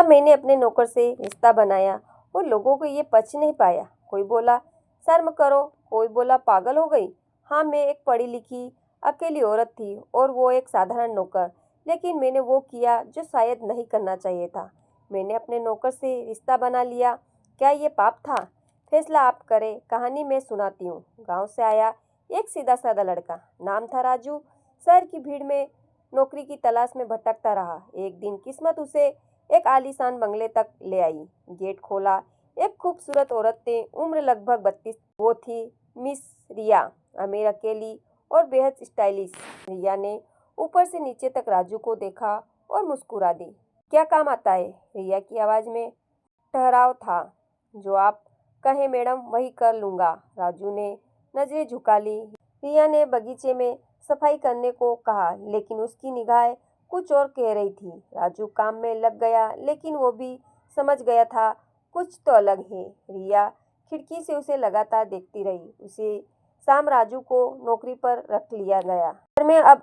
मैंने अपने नौकर से रिश्ता बनाया और लोगों को ये पच नहीं पाया। कोई बोला शर्म करो, कोई बोला पागल हो गई। हाँ, मैं एक पढ़ी लिखी अकेली औरत थी और वो एक साधारण नौकर, लेकिन मैंने वो किया जो शायद नहीं करना चाहिए था। मैंने अपने नौकर से रिश्ता बना लिया। क्या ये पाप था? फैसला आप करें। कहानी मैं सुनाती हूँ। गांव से आया एक सीधा साधा लड़का, नाम था राजू। शहर की भीड़ में नौकरी की तलाश में भटकता रहा। एक दिन किस्मत उसे एक आलीशान बंगले तक ले आई। गेट खोला, एक खूबसूरत औरत थी, उम्र लगभग 32। वो थी मिस रिया, अमीर, अकेली और बेहद स्टाइलिश। रिया ने ऊपर से नीचे तक राजू को देखा और मुस्कुरा दी। क्या काम आता है? रिया की आवाज़ में ठहराव था। जो आप कहें मैडम, वही कर लूँगा। राजू ने नजरें झुका ली। रिया ने बगीचे में सफाई करने को कहा, लेकिन उसकी निगाहें कुछ और कह रही थी। राजू काम में लग गया, लेकिन वो भी समझ गया था कुछ तो अलग है। रिया खिड़की से उसे लगातार देखती रही। उसे शाम राजू को नौकरी पर रख लिया गया। घर में अब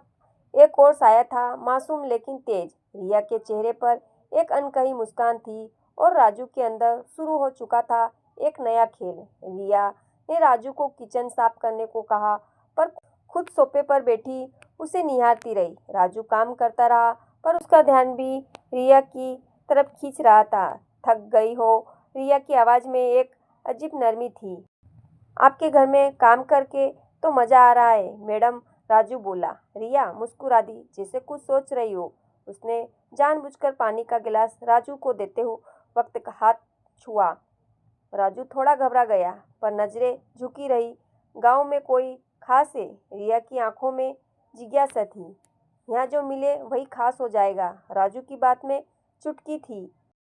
एक और साया था, मासूम लेकिन तेज। रिया के चेहरे पर एक अनकही मुस्कान थी और राजू के अंदर शुरू हो चुका था एक नया खेल। रिया ने राजू को किचन साफ करने को कहा, पर खुद सोफे पर बैठी उसे निहारती रही। राजू काम करता रहा, पर उसका ध्यान भी रिया की तरफ खींच रहा था। थक गई हो? रिया की आवाज़ में एक अजीब नरमी थी। आपके घर में काम करके तो मज़ा आ रहा है मैडम, राजू बोला। रिया मुस्कुरा दी, जैसे कुछ सोच रही हो। उसने जानबूझकर पानी का गिलास राजू को देते हुए वक्त का हाथ छुआ। राजू थोड़ा घबरा गया, पर नजरें झुकी रही। गांव में कोई खास है? रिया की आंखों में जिज्ञासा थी। यहाँ जो मिले वही खास हो जाएगा। राजू की बात में चुटकी थी।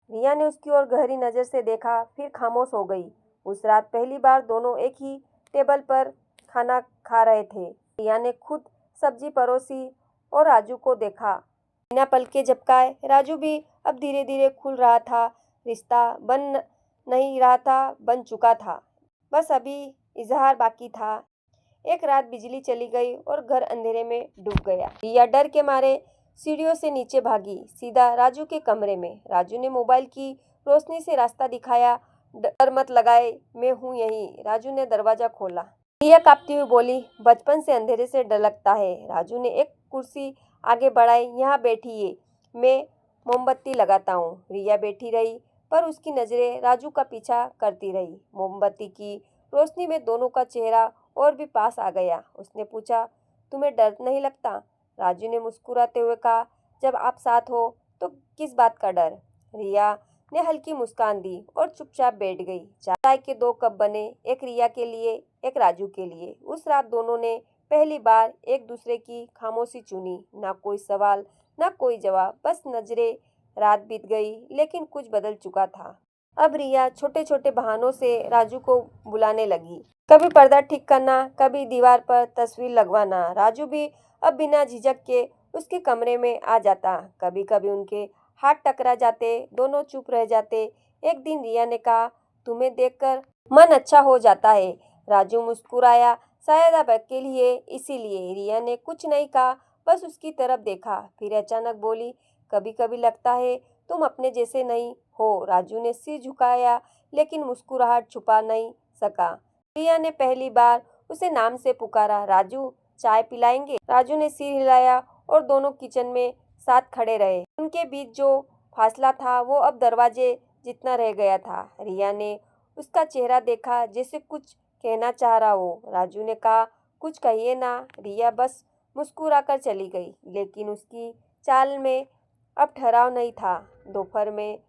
रिया ने उसकी ओर गहरी नज़र से देखा, फिर खामोश हो गई। उस रात पहली बार दोनों एक ही टेबल पर खाना खा रहे थे। रिया ने खुद सब्जी परोसी और राजू को देखा। बिना पलके झपकाए राजू भी अब धीरे धीरे खुल रहा था। रिश्ता बन नहीं रहा था, बन चुका था। बस अभी इजहार बाकी था। एक रात बिजली चली गई और घर अंधेरे में डूब गया। रिया डर के मारे सीढ़ियों से नीचे भागी, सीधा राजू के कमरे में। राजू ने मोबाइल की रोशनी से रास्ता दिखाया। डर मत लगाए, मैं हूँ यहीं। राजू ने दरवाजा खोला। रिया कांपती हुई बोली, बचपन से अंधेरे से डर लगता है। राजू ने एक कुर्सी आगे बढ़ाई। यहाँ बैठिए, मैं मोमबत्ती लगाता हूँ। रिया बैठी रही, पर उसकी नज़रें राजू का पीछा करती रही। मोमबत्ती की रोशनी में दोनों का चेहरा और भी पास आ गया। उसने पूछा, तुम्हें डर नहीं लगता? राजू ने मुस्कुराते हुए कहा, जब आप साथ हो तो किस बात का डर? रिया ने हल्की मुस्कान दी और चुपचाप बैठ गई। चाय के 2 कप बने, एक रिया के लिए, एक राजू के लिए। उस रात दोनों ने पहली बार एक दूसरे की खामोशी चुनी। ना कोई सवाल, ना कोई जवाब, बस नजरें। रात बीत गई, लेकिन कुछ बदल चुका था। अब रिया छोटे छोटे बहानों से राजू को बुलाने लगी। कभी पर्दा ठीक करना, कभी दीवार पर तस्वीर लगवाना। राजू भी अब बिना झिझक के उसके कमरे में आ जाता। कभी कभी उनके हाथ टकरा जाते, दोनों चुप रह जाते। एक दिन रिया ने कहा, तुम्हें देखकर मन अच्छा हो जाता है। राजू मुस्कुराया, शायद आप अकेली है इसीलिए। रिया ने कुछ नहीं कहा, बस उसकी तरफ देखा। फिर अचानक बोली, कभी कभी लगता है तुम अपने जैसे नहीं हो। राजू ने सिर झुकाया, लेकिन मुस्कुराहट छुपा नहीं सका। रिया ने पहली बार उसे नाम से पुकारा, राजू चाय पिलाएंगे? राजू ने सिर हिलाया और दोनों किचन में साथ खड़े रहे। उनके बीच जो फासला था वो अब दरवाजे जितना रह गया था। रिया ने उसका चेहरा देखा, जैसे कुछ कहना चाह रहा हो। राजू ने कहा, कुछ कहिए ना। रिया बस मुस्कुराकर चली गई, लेकिन उसकी चाल में अब ठहराव नहीं था। दोपहर में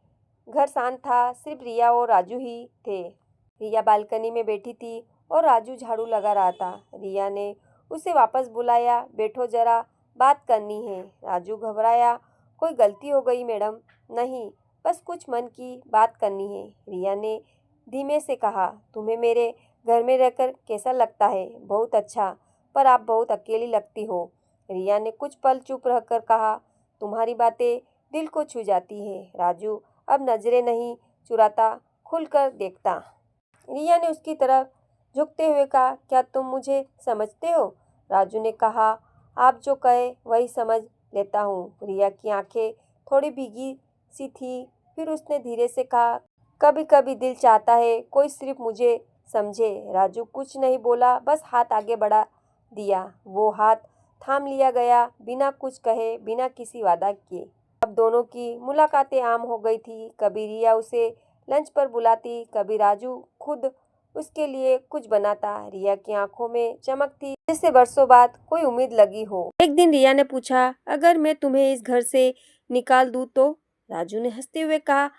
घर शांत था, सिर्फ रिया और राजू ही थे। रिया बालकनी में बैठी थी और राजू झाड़ू लगा रहा था। रिया ने उसे वापस बुलाया, बैठो जरा बात करनी है। राजू घबराया, कोई गलती हो गई मैडम? नहीं, बस कुछ मन की बात करनी है। रिया ने धीमे से कहा, तुम्हें मेरे घर में रहकर कैसा लगता है? बहुत अच्छा, पर आप बहुत अकेली लगती हो। रिया ने कुछ पल चुप रहकर कहा, तुम्हारी बातें दिल को छू जाती है। राजू अब नजरें नहीं चुराता, खुलकर देखता। रिया ने उसकी तरफ झुकते हुए कहा, क्या तुम मुझे समझते हो? राजू ने कहा, आप जो कहे वही समझ लेता हूँ। रिया की आंखें थोड़ी भीगी सी थी, फिर उसने धीरे से कहा, कभी कभी दिल चाहता है कोई सिर्फ मुझे समझे। राजू कुछ नहीं बोला, बस हाथ आगे बढ़ा दिया। वो हाथ थाम लिया गया, बिना कुछ कहे, बिना किसी वादा किए। अब दोनों की मुलाकातें आम हो गई थी। कभी रिया उसे लंच पर बुलाती, कभी राजू खुद उसके लिए कुछ बनाता। रिया की आंखों में चमक थी, जैसे बरसों बाद कोई उम्मीद लगी हो। एक दिन रिया ने पूछा, अगर मैं तुम्हें इस घर से निकाल दूं तो? राजू ने हंसते हुए कहा,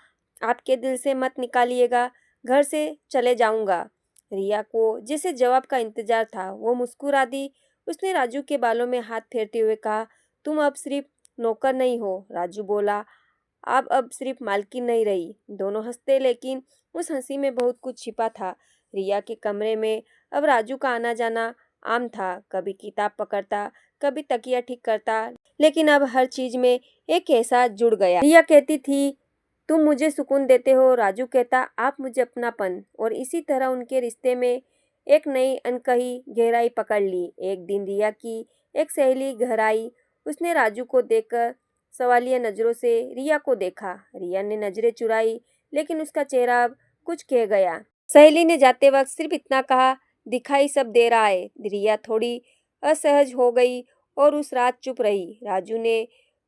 आपके दिल से मत निकालिएगा, घर से चले जाऊंगा। रिया को जिसे जवाब का इंतजार था वो मुस्कुरा दी। उसने राजू के बालों में हाथ फेरते हुए कहा, तुम अब सिर्फ नौकर नहीं हो। राजू बोला, आप अब सिर्फ मालकिन नहीं रही। दोनों हंसते, लेकिन उस हंसी में बहुत कुछ छिपा था। रिया के कमरे में अब राजू का आना जाना आम था। कभी किताब पकड़ता, कभी तकिया ठीक करता, लेकिन अब हर चीज में एक एहसास जुड़ गया। रिया कहती थी, तुम मुझे सुकून देते हो। राजू कहता, आप मुझे अपनापन। और इसी तरह उनके रिश्ते में एक नई अनकही गहराई पकड़ ली। एक दिन रिया की एक सहेली घर आई। उसने राजू को देखकर सवालिया नजरों से रिया को देखा। रिया ने नजरें चुराई, लेकिन उसका चेहरा अब कुछ कह गया। सहेली ने जाते वक्त सिर्फ इतना कहा, दिखाई सब दे रहा है। रिया थोड़ी असहज हो गई और उस रात चुप रही। राजू ने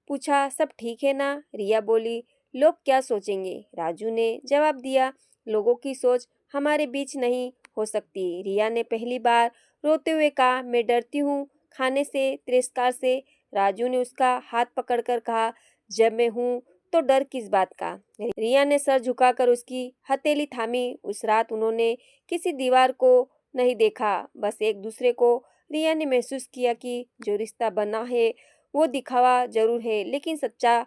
पूछा, सब ठीक है ना? रिया बोली, लोग क्या सोचेंगे? राजू ने जवाब दिया, लोगों की सोच हमारे बीच नहीं हो सकती। रिया ने पहली बार रोते हुए कहा, मैं डरती हूँ खाने से, तिरस्कार से। राजू ने उसका हाथ पकड़कर कहा, जब मैं हूँ तो डर किस बात का? रिया ने सर झुकाकर उसकी हथेली थामी। उस रात उन्होंने किसी दीवार को नहीं देखा, बस एक दूसरे को। रिया ने महसूस किया कि जो रिश्ता बना है वो दिखावा जरूर है, लेकिन सच्चा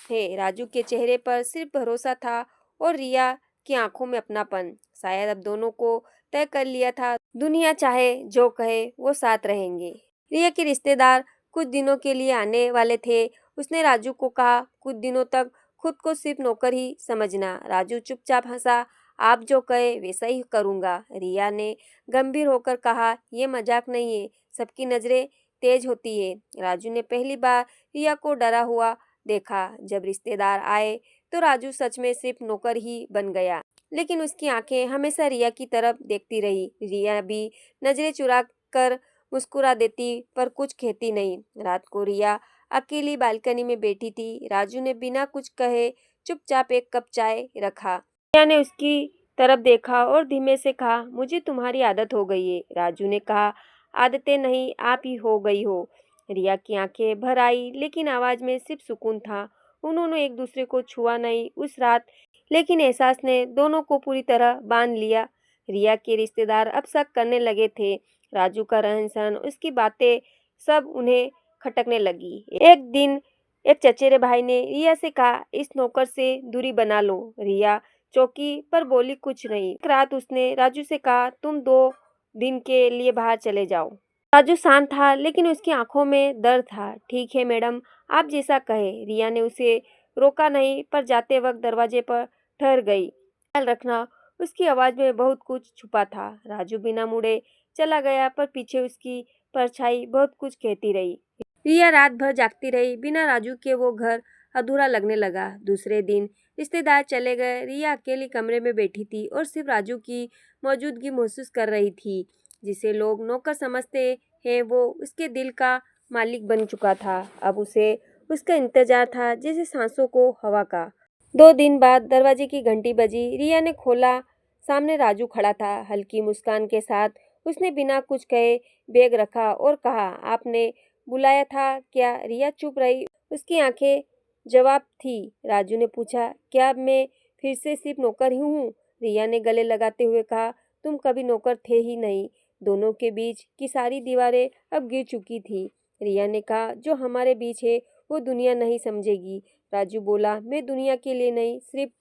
है। राजू के चेहरे पर सिर्फ भरोसा था और रिया की आंखों में अपनापन। शायद अब दोनों को तय कर लिया था, दुनिया चाहे जो कहे वो साथ रहेंगे। रिया के रिश्तेदार कुछ दिनों के लिए आने वाले थे। उसने राजू को कहा, कुछ दिनों तक खुद को सिर्फ नौकर ही समझना। राजू चुपचाप हंसा, आप जो कहे वैसा ही करूंगा। रिया ने गंभीर होकर कहा, ये मजाक नहीं है, सबकी नजरें तेज होती है। राजू ने पहली बार रिया को डरा हुआ देखा। जब रिश्तेदार आए तो राजू सच में सिर्फ नौकर ही बन गया, लेकिन उसकी आंखें हमेशा रिया की तरफ देखती रही। रिया भी नजरें चुरा कर मुस्कुरा देती, पर कुछ कहती नहीं। रात को रिया अकेली बालकनी में बैठी थी। राजू ने बिना कुछ कहे चुपचाप एक कप चाय रखा। रिया ने उसकी तरफ देखा और धीमे से कहा, मुझे तुम्हारी आदत हो गई है। राजू ने कहा, आदतें नहीं, आप ही हो गई हो। रिया की आंखें भर आई, लेकिन आवाज में सिर्फ सुकून था। उन्होंने एक दूसरे को छुआ नहीं उस रात, लेकिन एहसास ने दोनों को पूरी तरह बांध लिया। रिया के रिश्तेदार अब शक करने लगे थे। राजू का रहन सहन, उसकी बातें, सब उन्हें खटकने लगी। एक दिन एक चचेरे भाई ने रिया से कहा, इस नौकर से दूरी बना लो। रिया चौकी पर बोली कुछ नहीं। एक रात उसने राजू से कहा, तुम 2 दिन के लिए बाहर चले जाओ। राजू शांत था, लेकिन उसकी आंखों में दर्द था। ठीक है मैडम, आप जैसा कहे। रिया ने उसे रोका नहीं, पर जाते वक्त दरवाजे पर ठहर गई। ख्याल रखना, उसकी आवाज में बहुत कुछ छुपा था। राजू बिना मुड़े चला गया, पर पीछे उसकी परछाई बहुत कुछ कहती रही। रिया रात भर जागती रही। बिना राजू के वो घर अधूरा लगने लगा। दूसरे दिन रिश्तेदार चले गए। रिया अकेली कमरे में बैठी थी और सिर्फ राजू की मौजूदगी महसूस कर रही थी। जिसे लोग नौकर समझते हैं, वो उसके दिल का मालिक बन चुका था। अब उसे उसका इंतजार था, जैसे सांसों को हवा का। 2 दिन बाद दरवाजे की घंटी बजी। रिया ने खोला। सामने राजू खड़ा था, हल्की मुस्कान के साथ। उसने बिना कुछ कहे बैग रखा और कहा, आपने बुलाया था क्या? रिया चुप रही। उसकी आंखें जवाब थी। राजू ने पूछा, क्या अब मैं फिर से सिर्फ नौकर ही हूँ? रिया ने गले लगाते हुए कहा, तुम कभी नौकर थे ही नहीं। दोनों के बीच की सारी दीवारें अब गिर चुकी थी। रिया ने कहा, जो हमारे बीच है वो दुनिया नहीं समझेगी। राजू बोला, मैं दुनिया के लिए नहीं, सिर्फ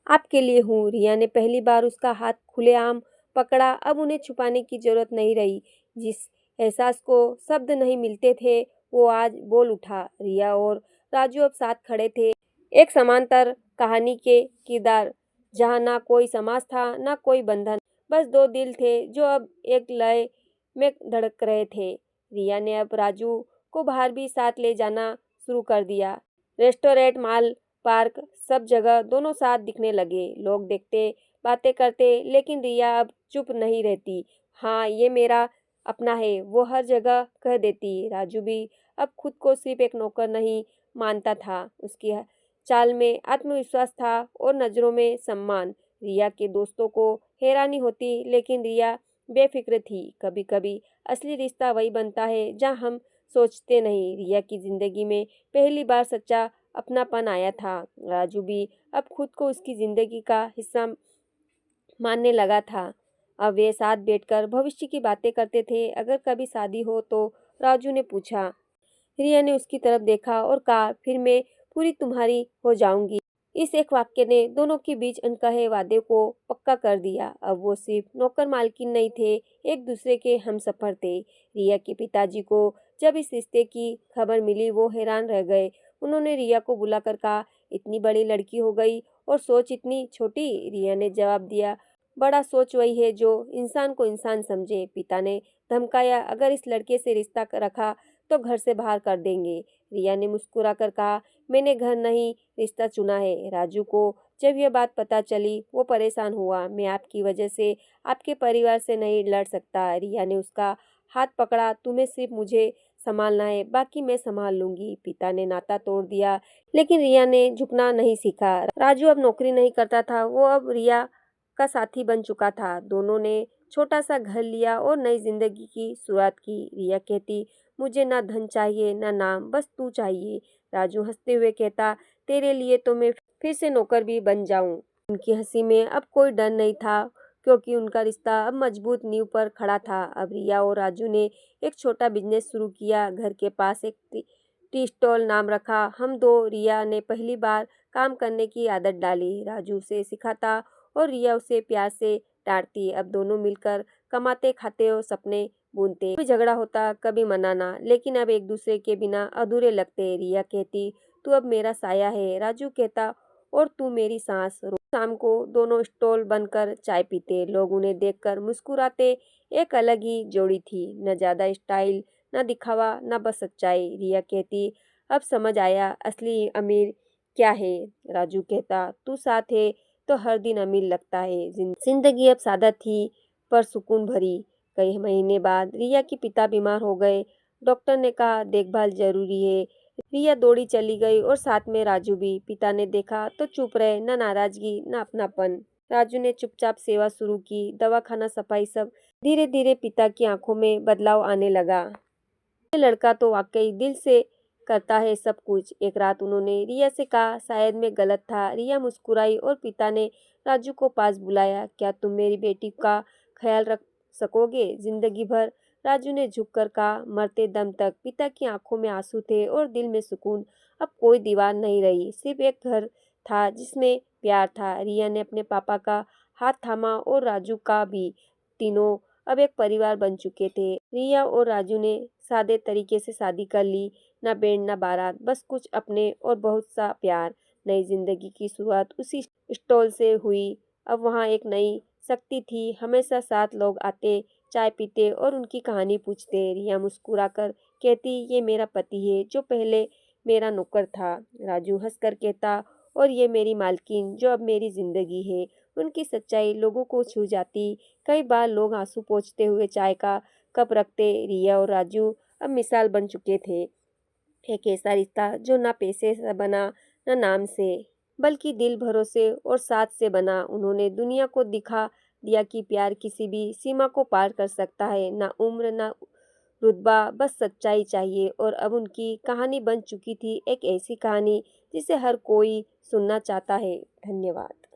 आपके लिए हूँ। रिया ने पहली बार उसका हाथ खुलेआम पकड़ा। अब उन्हें छुपाने की जरूरत नहीं रही। जिस एहसास को शब्द नहीं मिलते थे, वो आज बोल उठा। रिया और राजू अब साथ खड़े थे, एक समांतर कहानी के किरदार, जहाँ ना कोई समाज था, ना कोई बंधन, बस 2 दिल थे जो अब एक लय में धड़क रहे थे। रिया ने अब राजू को बाहर भी साथ ले जाना शुरू कर दिया। रेस्टोरेंट, मॉल पार्क, सब जगह दोनों साथ दिखने लगे। लोग देखते, बातें करते, लेकिन रिया अब चुप नहीं रहती। हाँ, ये मेरा अपना है, वो हर जगह कह देती। राजू भी अब खुद को सिर्फ एक नौकर नहीं मानता था। उसकी चाल में आत्मविश्वास था और नज़रों में सम्मान। रिया के दोस्तों को हैरानी होती, लेकिन रिया बेफिक्र थी। कभी कभी असली रिश्ता वही बनता है जहाँ हम सोचते नहीं। रिया की जिंदगी में पहली बार सच्चा अपनापन आया था। राजू भी अब खुद को उसकी जिंदगी का हिस्सा मानने लगा था। अब वे साथ बैठकर भविष्य की बातें करते थे। अगर कभी शादी हो तो, राजू ने पूछा। रिया ने उसकी तरफ देखा और कहा, फिर मैं पूरी तुम्हारी हो जाऊंगी। इस एक वाक्य ने दोनों के बीच अनकहे वादे को पक्का कर दिया। अब वो सिर्फ नौकर मालकिन नहीं थे, एक दूसरे के हमसफर थे। रिया के पिताजी को जब इस रिश्ते की खबर मिली, वो हैरान रह गए। उन्होंने रिया को बुलाकर कहा, इतनी बड़ी लड़की हो गई और सोच इतनी छोटी। रिया ने जवाब दिया, बड़ा सोच वही है जो इंसान को इंसान समझे। पिता ने धमकाया, अगर इस लड़के से रिश्ता रखा तो घर से बाहर कर देंगे। रिया ने मुस्कुराकर कहा, मैंने घर नहीं रिश्ता चुना है। राजू को जब यह बात पता चली, वो परेशान हुआ। मैं आपकी वजह से आपके परिवार से नहीं लड़ सकता। रिया ने उसका हाथ पकड़ा, तुम्हें सिर्फ मुझे संभालना है, बाकी मैं संभाल लूंगी। पिता ने नाता तोड़ दिया, लेकिन रिया ने झुकना नहीं सीखा। राजू अब नौकरी नहीं करता था, वो अब रिया का साथी बन चुका था। दोनों ने छोटा सा घर लिया और नई जिंदगी की शुरुआत की। रिया कहती, मुझे ना धन चाहिए ना नाम, बस तू चाहिए। राजू हंसते हुए कहता, तेरे लिए तो मैं फिर से नौकर भी बन जाऊं। उनकी हंसी में अब कोई डर नहीं था, क्योंकि उनका रिश्ता अब मजबूत नींव पर खड़ा था। अब रिया और राजू ने एक छोटा बिजनेस शुरू किया। घर के पास एक टी स्टॉल नाम रखा। हम दो। रिया ने पहली बार काम करने की आदत डाली। राजू उसे सिखाता और रिया उसे प्यार से डांटती। अब दोनों मिलकर कमाते, खाते और सपने बुनते। कभी झगड़ा होता, कभी मनाना, लेकिन अब एक दूसरे के बिना अधूरे लगते। रिया कहती, तू अब मेरा साया है। राजू कहता, और तू मेरी सांस। रोज शाम को दोनों स्टॉल बनकर चाय पीते। लोग उन्हें देखकर मुस्कुराते। एक अलग ही जोड़ी थी, न ज्यादा स्टाइल, न दिखावा, न बस सच्चाई। रिया कहती, अब समझ आया असली अमीर क्या है। राजू कहता, तू साथ है तो हर दिन अमीर लगता है। जिंदगी अब सादा थी पर सुकून भरी। कई महीने बाद रिया के पिता बीमार हो गए। डॉक्टर ने कहा, देखभाल जरूरी है। रिया दौड़ी चली गई और साथ में राजू भी। पिता ने देखा तो चुप रहे, न नाराजगी न अपनापन। राजू ने चुपचाप सेवा शुरू की, दवा खाना, सफाई, सब। धीरे धीरे पिता की आंखों में बदलाव आने लगा। ये लड़का तो वाकई दिल से करता है सब कुछ। एक रात उन्होंने रिया से कहा, शायद मैं गलत था। रिया मुस्कुराई और पिता ने राजू को पास बुलाया। क्या तुम मेरी बेटी का ख्याल रख सकोगे जिंदगी भर? राजू ने झुककर कहा, मरते दम तक। पिता की आंखों में आंसू थे और दिल में सुकून। अब कोई दीवार नहीं रही, सिर्फ एक घर था जिसमें प्यार था। रिया ने अपने पापा का हाथ थामा और राजू का भी। तीनों अब एक परिवार बन चुके थे। रिया और राजू ने सादे तरीके से शादी कर ली। ना बैंड ना बारात, बस कुछ अपने और बहुत सा प्यार। नई जिंदगी की शुरुआत उसी स्टॉल से हुई। अब वहाँ एक नई शक्ति थी। हमेशा साथ लोग आते, चाय पीते और उनकी कहानी पूछते। रिया मुस्कुराकर कहती, ये मेरा पति है जो पहले मेरा नौकर था। राजू हंसकर कहता, और ये मेरी मालकिन जो अब मेरी जिंदगी है। उनकी सच्चाई लोगों को छू जाती। कई बार लोग आंसू पोंछते हुए चाय का कप रखते। रिया और राजू अब मिसाल बन चुके थे। एक ऐसा रिश्ता जो ना पैसे से बना, ना नाम से, बल्कि दिल, भरोसे और साथ से बना। उन्होंने दुनिया को दिखा दिया कि प्यार किसी भी सीमा को पार कर सकता है। ना उम्र, ना रुतबा, बस सच्चाई चाहिए। और अब उनकी कहानी बन चुकी थी एक ऐसी कहानी जिसे हर कोई सुनना चाहता है। धन्यवाद।